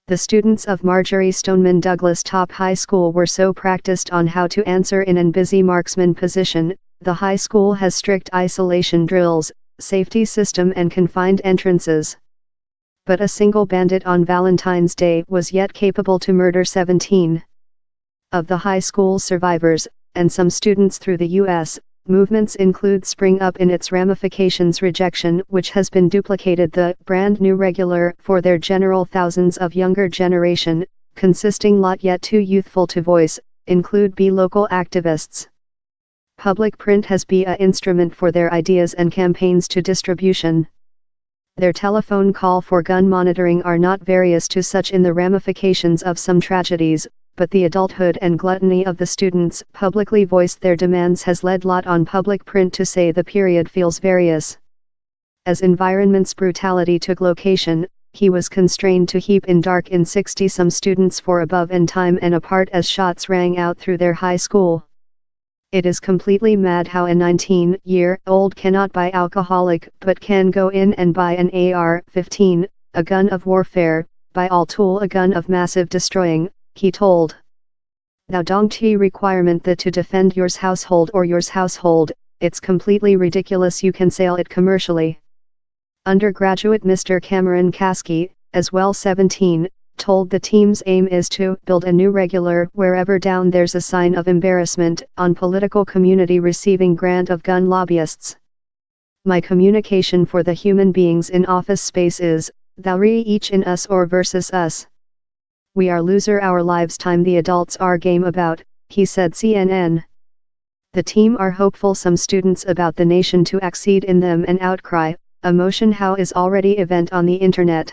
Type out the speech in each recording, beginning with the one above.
The students of Marjorie Stoneman Douglas Top High School were so practiced on how to answer in an busy marksman position. The high school has strict isolation drills, safety system and confined entrances. But a single bandit on Valentine's Day was yet capable to murder 17 of the high school's survivors, and some students through the U.S. Movements include Spring Up in its Ramifications rejection, which has been duplicated the brand new regular for their general thousands of younger generation, consisting lot yet too youthful to voice, include be local activists. Public print has be a instrument for their ideas and campaigns to distribution. Their telephone call for gun monitoring are not various to such in the ramifications of some tragedies, but the adulthood and gluttony of the students publicly voiced their demands has led lot on public print to say the period feels various. As environment's brutality took location, he was constrained to heap in dark in 60 some students for above and time and apart as shots rang out through their high school. It is completely mad how a 19-year-old cannot buy alcoholic but can go in and buy an AR-15, a gun of warfare, buy all tool a gun of massive destroying, he told. Thou don't requirement that to defend yours household or yours household, it's completely ridiculous you can sell it commercially. Undergraduate Mr. Cameron Caskey, as well 17, told the team's aim is to build a new regular wherever down there's a sign of embarrassment on political community receiving grant of gun lobbyists. My communication for the human beings in office space is, thou re each in us or versus us. We are loser our lives time the adults are game about, he said CNN. The team are hopeful some students about the nation to accede in them and outcry, a motion how is already event on the internet.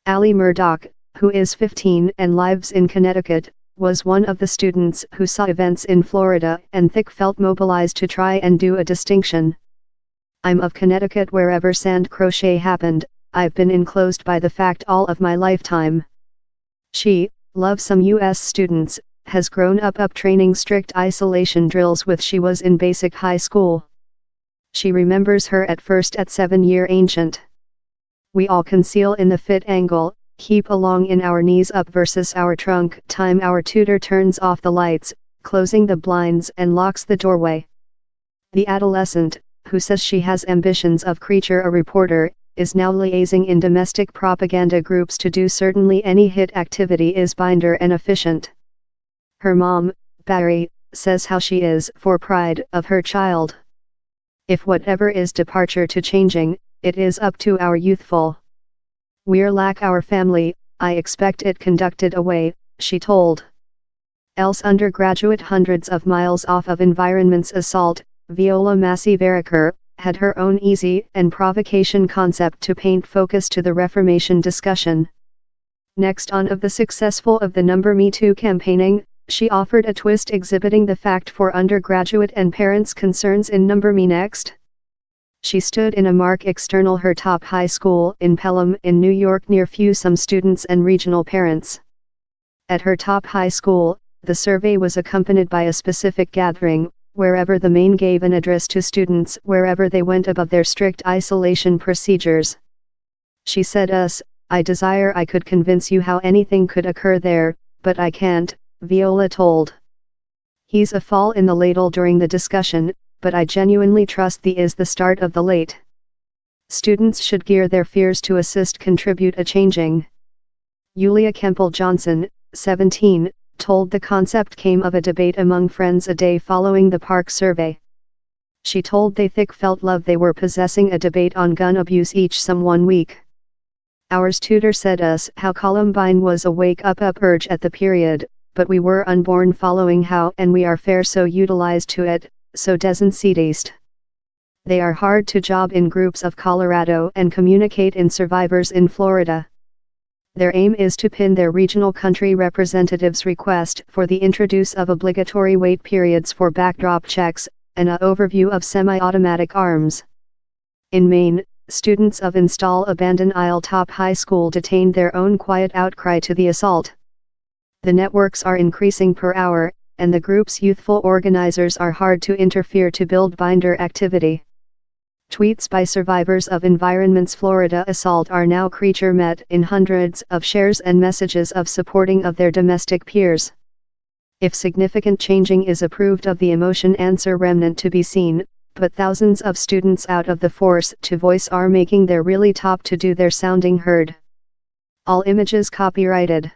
Ali Murdoch, who is 15 and lives in Connecticut, was one of the students who saw events in Florida and felt mobilized to try and do a distinction. I'm of Connecticut wherever sand crochet happened, I've been enclosed by the fact all of my lifetime. She, loves some U.S. students, has grown up training strict isolation drills with she was in basic high school. She remembers her at first at 7-year ancient. We all conceal in the fit angle, keep along in our knees up versus our trunk time our tutor turns off the lights, closing the blinds and locks the doorway. The adolescent, who says she has ambitions of creature a reporter, is now liaising in domestic propaganda groups to do certainly any hit activity is binder and efficient. Her mom, Barry, says how she is for pride of her child. If whatever is departure to changing, it is up to our youthful. We're like our family, I expect it conducted away, she told. Else undergraduate hundreds of miles off of environment's assault, Viola Massey-Veriker, had her own easy and provocation concept to paint focus to the Reformation discussion. Next on of the successful of the Me Too campaigning, she offered a twist exhibiting the fact for undergraduate and parents' concerns in Me Next. She stood in a mark external her top high school in Pelham in New York near few some students and regional parents. At her top high school, the survey was accompanied by a specific gathering, wherever the main gave an address to students wherever they went above their strict isolation procedures. She said I desire I could convince you how anything could occur there, but I can't, Viola told. He's a fall in the ladle during the discussion, but I genuinely trust the is the start of the late. Students should gear their fears to assist contribute a changing. Yulia Kemple Johnson, 17, told the concept came of a debate among friends a day following the park survey. She told they felt love they were possessing a debate on gun abuse each some 1 week. Ours tutor said how Columbine was a wake up urge at the period, but we were unborn following how and we are fair so utilized to it, so doesn't east. They are hard to job in groups of Colorado and communicate in survivors in Florida. Their aim is to pin their regional country representatives' request for the introduce of obligatory wait periods for backdrop checks, and a overview of semi-automatic arms. In Maine, students of Install Abandon Isle Top High School detained their own quiet outcry to the assault. The networks are increasing per hour, and the group's youthful organizers are hard to interfere to build binder activity. Tweets by survivors of Environment's Florida assault are now creature met in hundreds of shares and messages of supporting of their domestic peers. If significant changing is approved of the emotion answer remnant to be seen, but thousands of students out of the force to voice are making their really top to do their sounding heard. All images copyrighted.